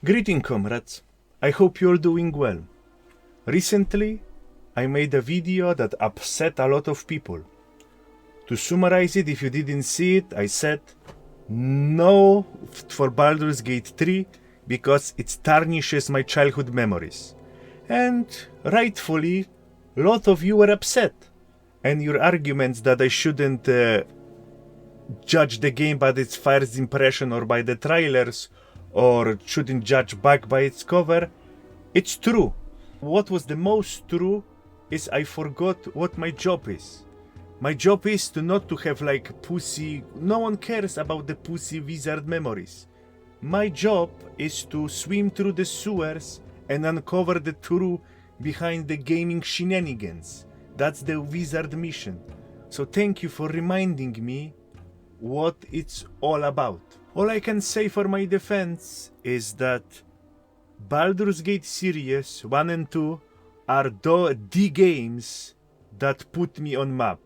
Greeting, comrades. I hope you're doing well. Recently, I made a video that upset a lot of people. To summarize it, if you didn't see it, I said no for Baldur's Gate 3 because it tarnishes my childhood memories. And rightfully, a lot of you were upset. And your arguments that I shouldn't judge the game by its first impression or by the trailers, or shouldn't judge back by its cover, it's true. What was the most true is I forgot what my job is. My job is to not to have like pussy, no one cares about the pussy wizard memories. My job is to swim through the sewers and uncover the truth behind the gaming shenanigans. That's the wizard mission. So thank you for reminding me what it's all about. All I can say for my defense is that Baldur's Gate series 1 and 2 are the games that put me on map.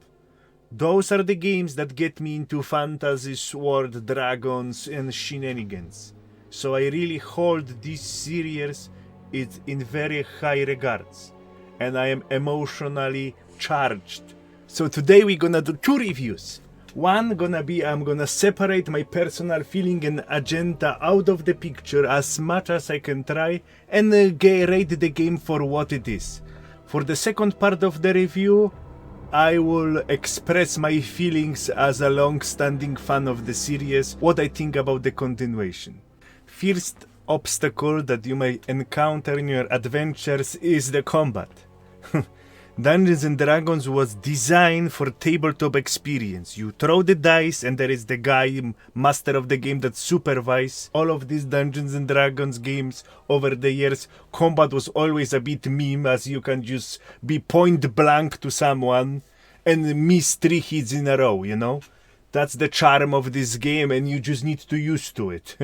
Those are the games that get me into fantasy, sword, dragons, and shenanigans. So I really hold this series in very high regards, and I am emotionally charged. So today we're gonna do two reviews. One I'm gonna separate my personal feeling and agenda out of the picture as much as I can try and rate the game for what it is. For the second part of the review, I will express my feelings as a long-standing fan of the series, what I think about the continuation. First obstacle that you may encounter in your adventures is the combat. Dungeons and Dragons was designed for tabletop experience. You throw the dice and there is the guy, master of the game, that supervises all of these Dungeons and Dragons games over the years. Combat was always a bit meme, as you can just be point blank to someone and miss 3 hits in a row, you know? That's the charm of this game and you just need to use to it.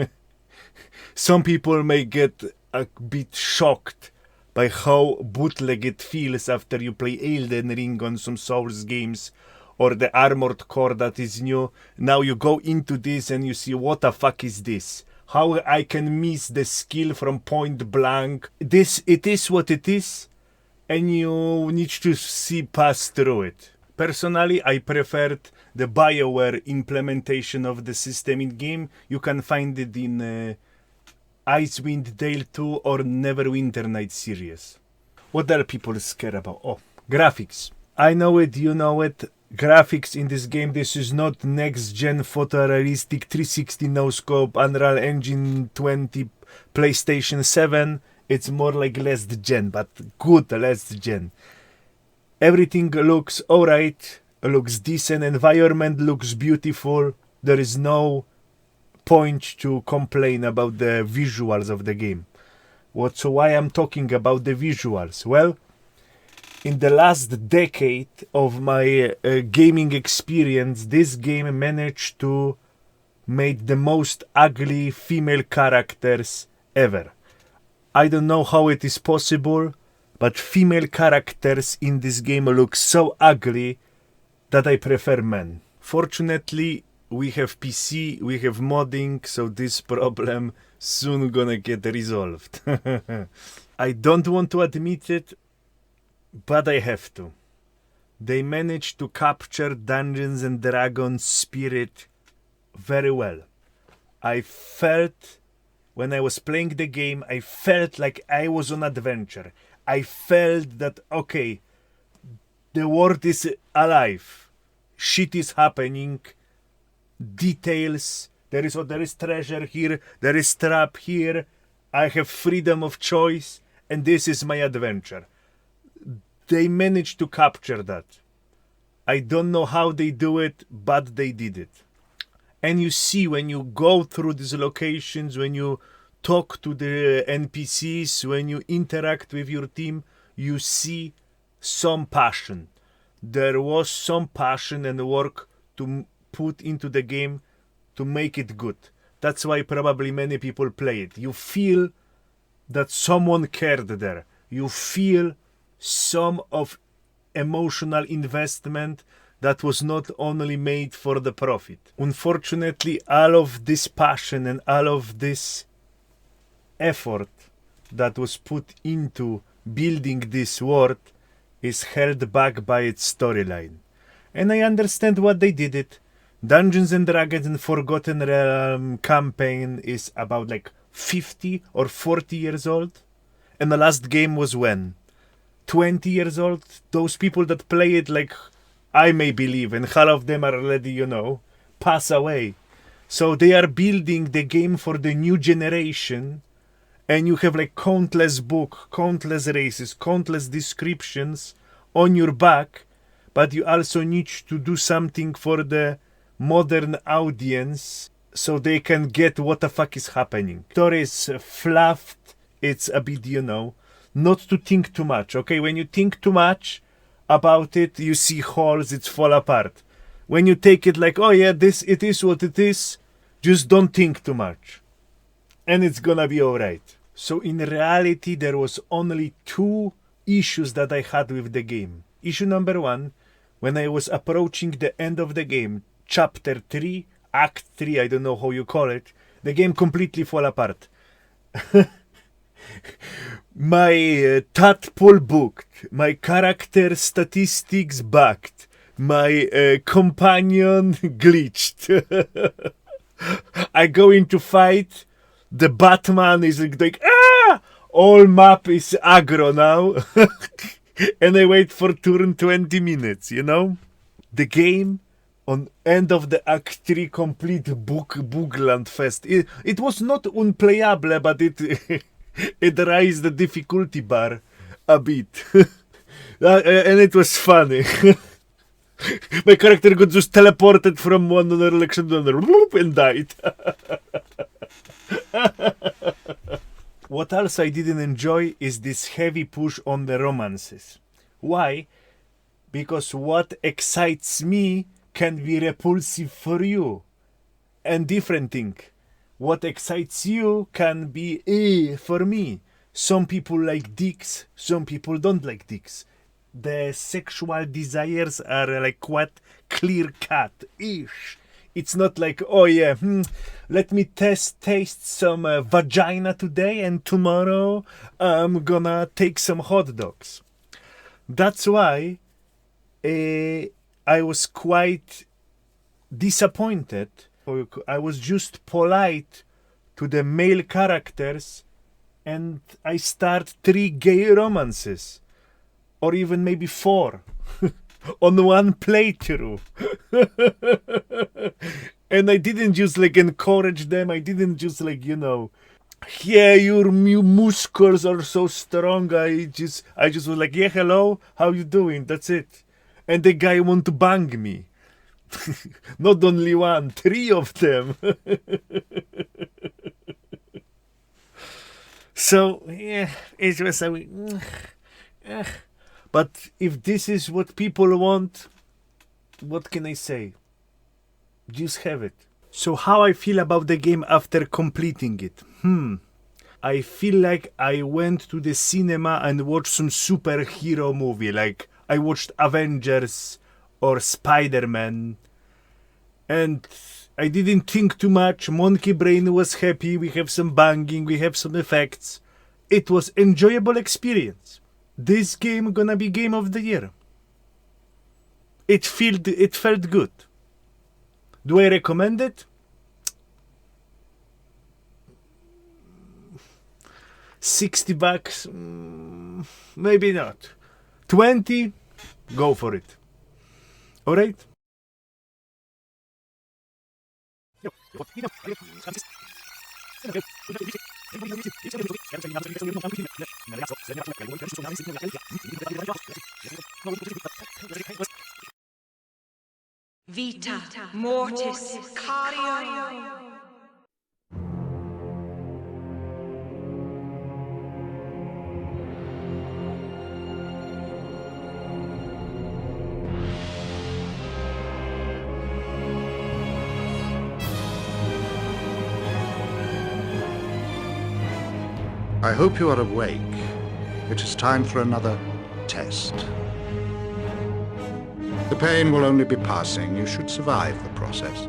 Some people may get a bit shocked by how bootleg it feels after you play Elden Ring on some Souls games or the Armored Core that is new. Now you go into this and you see, what the fuck is this? How I can miss the skill from point blank? It is what it is, and you need to see past through it. Personally, I preferred the BioWare implementation of the system in game. You can find it in Icewind Dale 2 or Neverwinter Night series. What are people scared about? Oh, graphics. I know it, you know it. Graphics in this game, this is not next-gen photorealistic 360 no-scope Unreal Engine 20 PlayStation 7. It's more like last gen, but good last gen. Everything looks alright, looks decent, environment looks beautiful. There is no point to complain about the visuals of the game. So why I'm talking about the visuals? Well, in the last decade of my gaming experience, this game managed to make the most ugly female characters ever. I don't know how it is possible, but female characters in this game look so ugly that I prefer men. Fortunately, we have PC, we have modding, so this problem soon gonna get resolved. I don't want to admit it, but I have to. They managed to capture Dungeons and Dragons spirit very well. I felt, when I was playing the game, I felt like I was on adventure. I felt that, okay, the world is alive. Shit is happening. Details, there is treasure here, there is trap here, I have freedom of choice, and this is my adventure. They managed to capture that. I don't know how they do it, but they did it. And you see, when you go through these locations, when you talk to the NPCs, when you interact with your team, you see some passion. There was some passion and work to put into the game to make it good. That's why probably many people play it. You feel that someone cared there. You feel some of emotional investment that was not only made for the profit. Unfortunately, all of this passion and all of this effort that was put into building this world is held back by its storyline. And I understand what they did it. Dungeons and Dragons and Forgotten Realm campaign is about like 50 or 40 years old. And the last game was when? 20 years old? Those people that play it, like, I may believe, and half of them are already, pass away. So they are building the game for the new generation, and you have like countless books, countless races, countless descriptions on your back, but you also need to do something for the modern audience so they can get what the fuck is happening. Story is fluffed, it's a bit, not to think too much, okay? When you think too much about it, you see holes, it's fall apart. When you take it like, oh yeah, it is what it is, just don't think too much. And it's gonna be alright. So in reality, there was only 2 issues that I had with the game. Issue number 1, when I was approaching the end of the game, chapter 3, act 3, I don't know how you call it, the game completely fall apart. My tadpole booked, my character statistics bugged, my companion glitched. I go into fight, the Batman is like, all map is aggro now. And I wait for turn 20 minutes, The game on end of the Act 3 complete Bugland Fest. It was not unplayable, but it raised the difficulty bar a bit. And it was funny. My character got just teleported from one election to another and died. What else I didn't enjoy is this heavy push on the romances. Why? Because what excites me can be repulsive for you. And different thing. What excites you can be for me. Some people like dicks, some people don't like dicks. The sexual desires are like quite clear cut ish. It's not like, oh yeah, let me taste some vagina today and tomorrow I'm gonna take some hot dogs. That's why I was quite disappointed. I was just polite to the male characters and I start 3 gay romances. Or even maybe 4. On one playthrough. And I didn't just like encourage them. I didn't just like, yeah, your muscles are so strong. I just was like, yeah, hello, how you doing? That's it. And the guy want to bang me. Not only 1, 3 of them. So, yeah, it was but if this is what people want, what can I say? Just have it. So how I feel about the game after completing it? I feel like I went to the cinema and watched some superhero movie. Like I watched Avengers or Spider-Man. And I didn't think too much. Monkey Brain was happy. We have some banging. We have some effects. It was enjoyable experience. This game gonna be game of the year. It felt good. Do I recommend it? $60? Maybe not. 20? Go for it. Alright? Vita Mortis Cario. I hope you are awake. It is time for another test. The pain will only be passing. You should survive the process.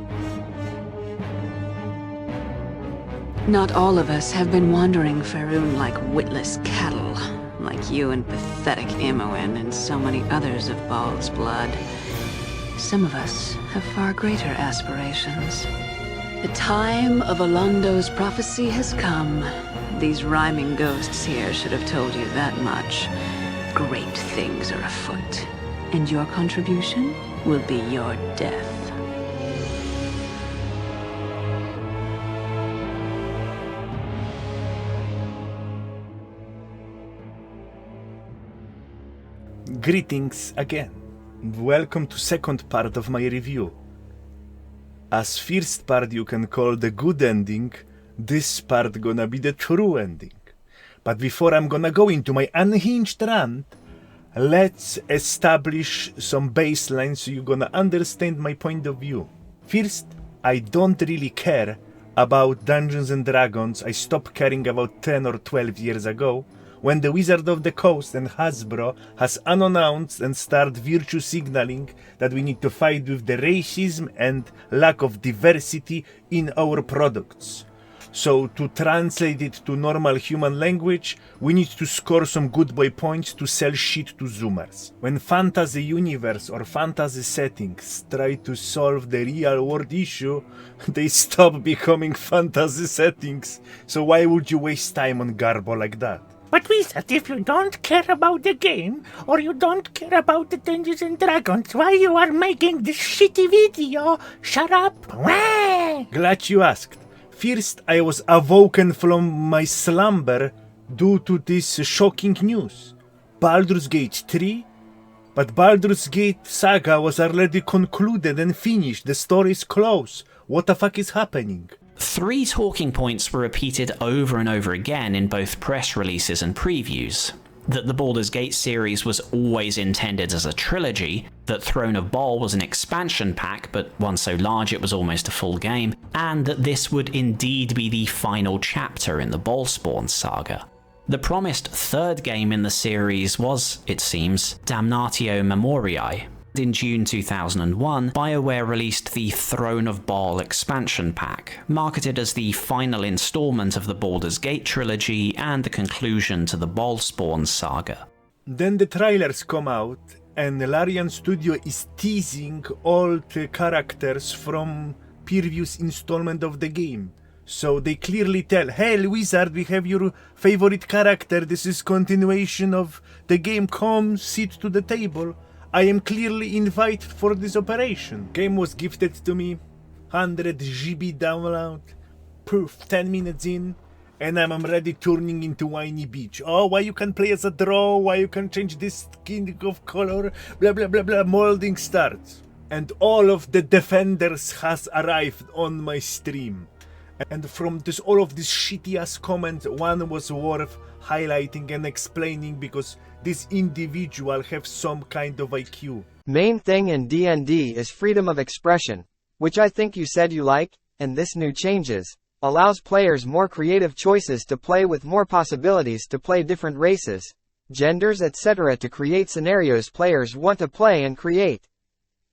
Not all of us have been wandering Faerun like witless cattle, like you and pathetic Imoen and so many others of Baal's blood. Some of us have far greater aspirations. The time of Alondo's prophecy has come. These rhyming ghosts here should have told you that much. Great things are afoot, and your contribution will be your death. Greetings again. Welcome to second part of my review. As first part you can call the good ending, this part gonna be the true ending. But before I'm gonna go into my unhinged rant, let's establish some baseline so you're gonna understand my point of view. First, I don't really care about Dungeons and Dragons. I stopped caring about 10 or 12 years ago, when the Wizard of the Coast and Hasbro has unannounced and started virtue signaling that we need to fight with the racism and lack of diversity in our products. So to translate it to normal human language, we need to score some good boy points to sell shit to Zoomers. When fantasy universe or fantasy settings try to solve the real world issue, they stop becoming fantasy settings. So why would you waste time on garbo like that? But Wizard, if you don't care about the game, or you don't care about the Dungeons and Dragons, why you are making this shitty video? Shut up! Wah! Glad you asked. First, I was awoken from my slumber due to this shocking news. Baldur's Gate 3? But Baldur's Gate saga was already concluded and finished. The story is closed. What the fuck is happening? 3 talking points were repeated over and over again in both press releases and previews. That the Baldur's Gate series was always intended as a trilogy, that Throne of Baal was an expansion pack, but one so large it was almost a full game, and that this would indeed be the final chapter in the Baalspawn saga. The promised third game in the series was, it seems, Damnatio Memoriae. In June 2001, BioWare released the Throne of Baal expansion pack, marketed as the final installment of the Baldur's Gate trilogy and the conclusion to the Baalspawn saga. Then the trailers come out, and Larian Studio is teasing all the characters from previous installment of the game. So they clearly tell, hey Wizard, we have your favorite character, this is continuation of the game, come sit to the table. I am clearly invited for this operation. Game was gifted to me, 100 GB download, poof, 10 minutes in, and I'm already turning into whiny bitch. Oh, why you can play as a draw, why you can change this skin of color, blah blah blah blah, molding starts. And all of the defenders has arrived on my stream. And from this, all of these shitty ass comments, one was worth highlighting and explaining because this individual have some kind of IQ. Main thing in D&D is freedom of expression, which I think you said you like, and this new changes allows players more creative choices to play with more possibilities to play different races, genders, etc. to create scenarios players want to play and create.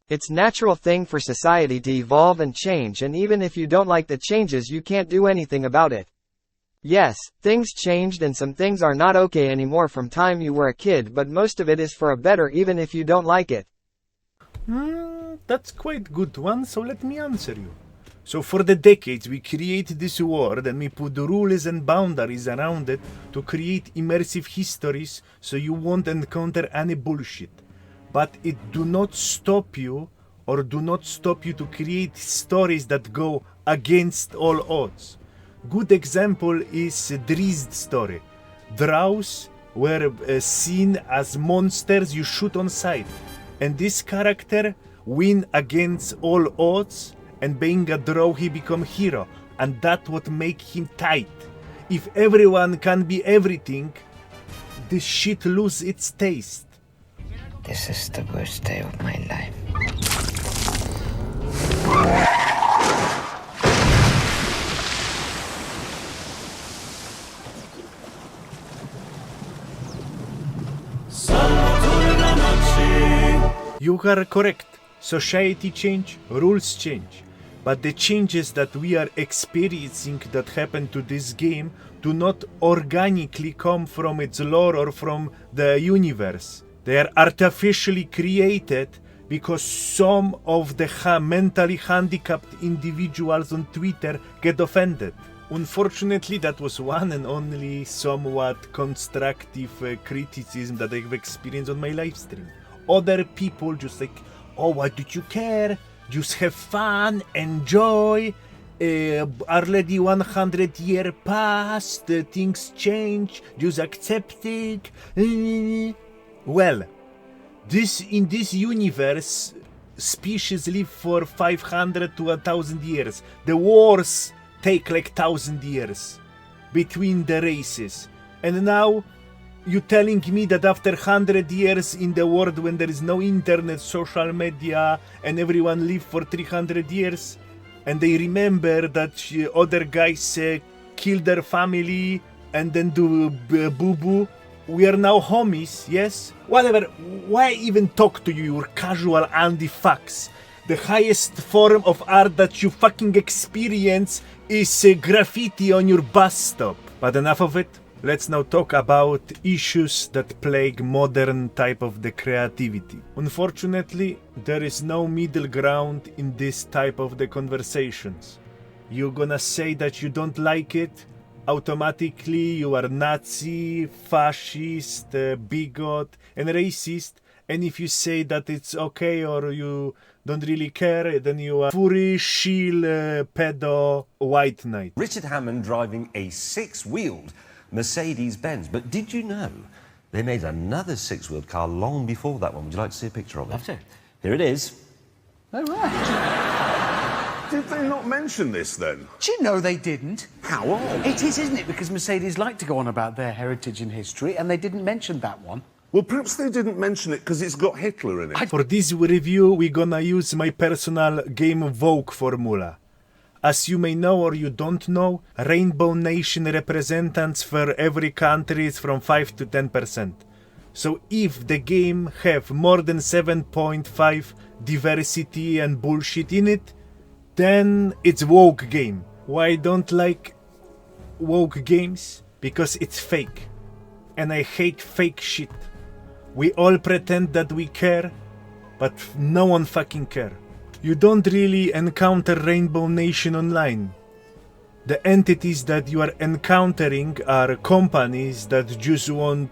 It's natural thing for society to evolve and change, and even if you don't like the changes you can't do anything about it. Yes, things changed and some things are not okay anymore from time you were a kid, but most of it is for a better even if you don't like it. That's quite good one, so let me answer you. So for the decades we create this world and we put the rules and boundaries around it to create immersive histories so you won't encounter any bullshit. But it do not stop you to create stories that go against all odds. Good example is Drizzt story. Drows were seen as monsters you shoot on sight, and this character win against all odds, and being a drow he become hero, and that what make him tight. If everyone can be everything, this shit lose its taste. This is the worst day of my life. You are correct. Society change, rules change. but the changes that we are experiencing that happen to this game do not organically come from its lore or from the universe. They are artificially created because some of the mentally handicapped individuals on Twitter get offended. Unfortunately, that was one and only somewhat constructive criticism that I've experienced on my live stream. Other people just like, oh, why did you care? Just have fun, enjoy. Already 100 years passed, things change, just accept it. Well, in this universe, species live for 500 to 1,000 years. The wars take like 1,000 years between the races. And now you telling me that after 100 years in the world when there is no internet, social media, and everyone live for 300 years, and they remember that other guys kill their family and then do boo-boo, we are now homies, yes? Whatever, why even talk to you, you casual Andy fucks? The highest form of art that you fucking experience is graffiti on your bus stop. But enough of it. Let's now talk about issues that plague modern type of the creativity. Unfortunately, there is no middle ground in this type of the conversations. You're gonna say that you don't like it, automatically you are Nazi, fascist, bigot, and racist. And if you say that it's okay or you don't really care, then you are furry, shield, pedo, white knight. Richard Hammond driving a six-wheeled Mercedes-Benz. But did you know they made another six-wheeled car long before that one? Would you like to see a picture of it? Love to. Here it is. Oh, right. Did they not mention this then? Do you know they didn't? How odd. It is, isn't it? Because Mercedes like to go on about their heritage and history, and they didn't mention that one. Well, perhaps they didn't mention it because it's got Hitler in it. For this review, we're gonna use my personal game Vogue formula. As you may know or you don't know, Rainbow Nation representants for every country is from 5 to 10%. So if the game have more than 7.5 diversity and bullshit in it, then it's woke game. Why I don't like woke games? Because it's fake. And I hate fake shit. We all pretend that we care, but no one fucking care. You don't really encounter Rainbow Nation online. The entities that you are encountering are companies that just want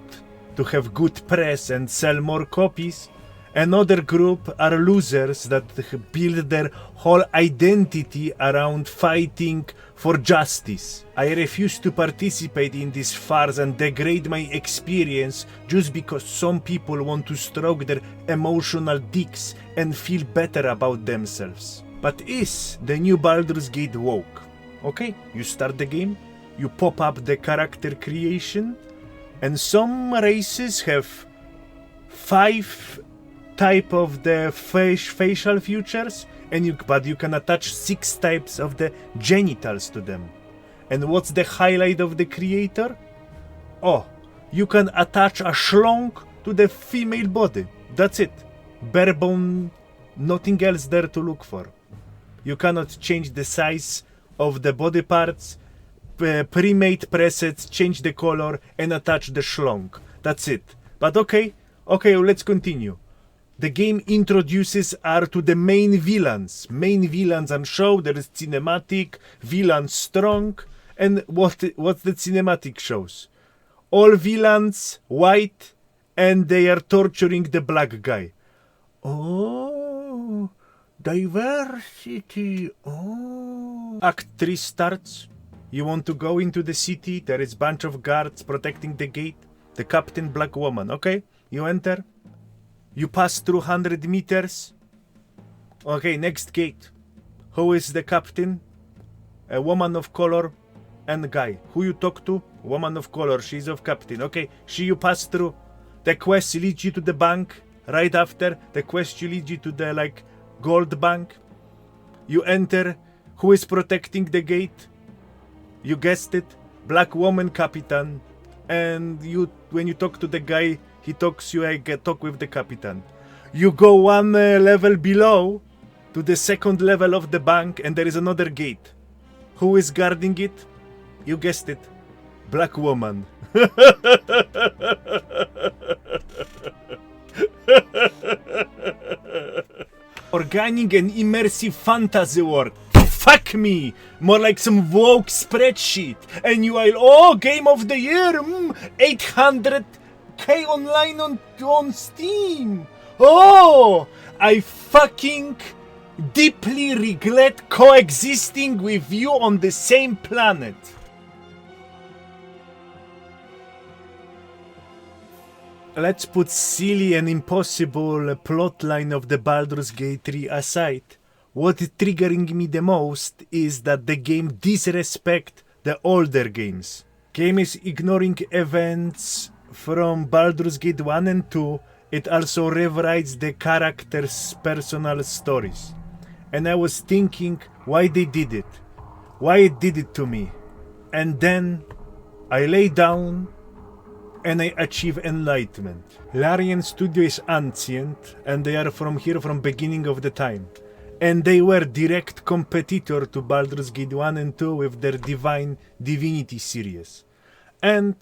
to have good press and sell more copies. Another group are losers that build their whole identity around fighting for justice. I refuse to participate in this farce and degrade my experience just because some people want to stroke their emotional dicks and feel better about themselves. But is the new Baldur's Gate woke? Okay, you start the game, you pop up the character creation, and some races have 5 type of the facial features, but you can attach 6 types of the genitals to them. And what's the highlight of the creator? Oh, you can attach a schlong to the female body. That's it. Bare bone, nothing else there to look for. You cannot change the size of the body parts, pre-made presets, change the color, and attach the schlong. That's it. But okay, let's continue. The game introduces are to the main villains. Main villains on show, there is cinematic, villain strong, and what the cinematic shows? All villains white, and they are torturing the black guy. Oh, diversity, oh. Act 3 starts. You want to go into the city, there is bunch of guards protecting the gate. The captain, black woman, okay? You enter. You pass through 100 meters. Okay, next gate. Who is the captain? A woman of color and a guy. Who you talk to? Woman of color, she's of captain. Okay, you pass through. The quest leads you to the bank. Right after, the quest leads you to the gold bank. You enter. Who is protecting the gate? You guessed it. Black woman captain. And when you talk to the guy, he talks you, I talk with the captain. You go one level below, to the second level of the bank and there is another gate. Who is guarding it? You guessed it. Black woman. Organic and immersive fantasy world. Fuck me! More like some woke spreadsheet. And you are, oh, game of the year! 800k online on Steam! Oh! I fucking deeply regret coexisting with you on the same planet. Let's put silly and impossible plotline of the Baldur's Gate 3 aside. What is triggering me the most is that the game disrespect the older games. Game is ignoring events from Baldur's Gate 1 and 2. It also rewrites the characters' personal stories. And I was thinking why they did it. Why it did it to me. And then I lay down and I achieve enlightenment. Larian Studio is ancient and they are from here from beginning of the time. And they were direct competitor to Baldur's Gate 1 and 2 with their Divinity series. And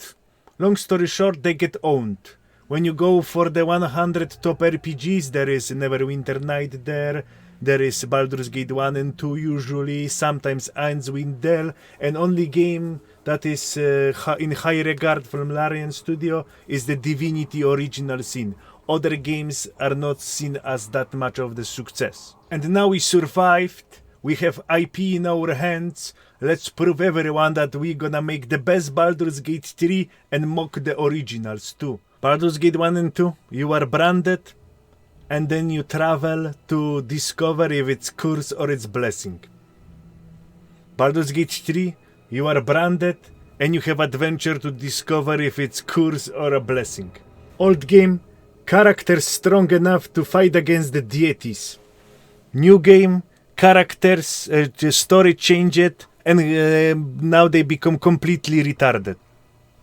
long story short, they get owned. When you go for the 100 top RPGs, there is Neverwinter Night there. There is Baldur's Gate 1 and 2 usually, sometimes Icewind Dale, and only game that is in high regard from Larian Studio is the Divinity original sin. Other games are not seen as that much of the success. And now we survived, we have IP in our hands, let's prove everyone that we're gonna make the best Baldur's Gate 3 and mock the originals too. Baldur's Gate 1 and 2, you are branded, and then you travel to discover if it's curse or it's blessing. Baldur's Gate 3, you are branded, and you have adventure to discover if it's curse or a blessing. Old game, characters strong enough to fight against the deities. New game, characters, the story changed, and now they become completely retarded.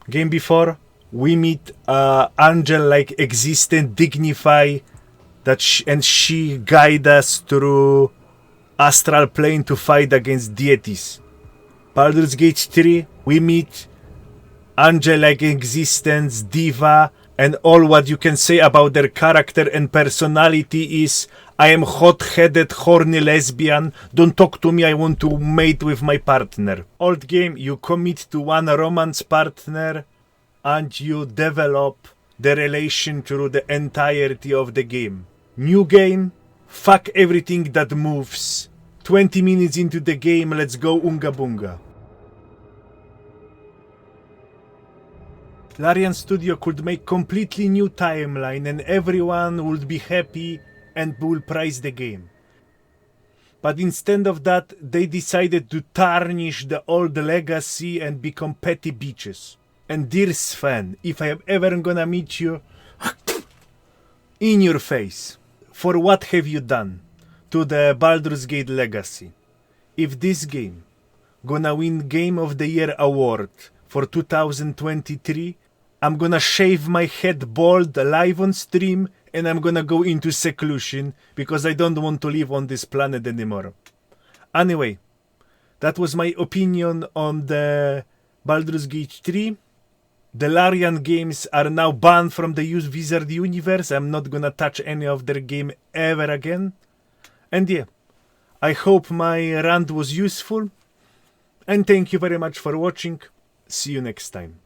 Game before, we meet angel-like existence, dignify, and she guide us through astral plane to fight against deities. Baldur's Gate 3, we meet angel-like existence, diva, and all what you can say about their character and personality is, I am hot-headed, horny lesbian, don't talk to me, I want to mate with my partner. Old game, you commit to one romance partner, and you develop the relation through the entirety of the game. New game, fuck everything that moves. 20 minutes into the game, let's go Unga Bunga. Larian Studio could make completely new timeline and everyone would be happy and will praise the game. But instead of that, they decided to tarnish the old legacy and become petty bitches. And dear Sven, if I am ever gonna meet you, in your face, for what have you done to the Baldur's Gate legacy? If this game gonna win Game of the Year award for 2023, I'm gonna shave my head bald live on stream and I'm gonna go into seclusion because I don't want to live on this planet anymore. Anyway, that was my opinion on the Baldur's Gate 3. The Larian games are now banned from the Wizard universe. I'm not gonna touch any of their game ever again. And yeah, I hope my rant was useful. And thank you very much for watching. See you next time.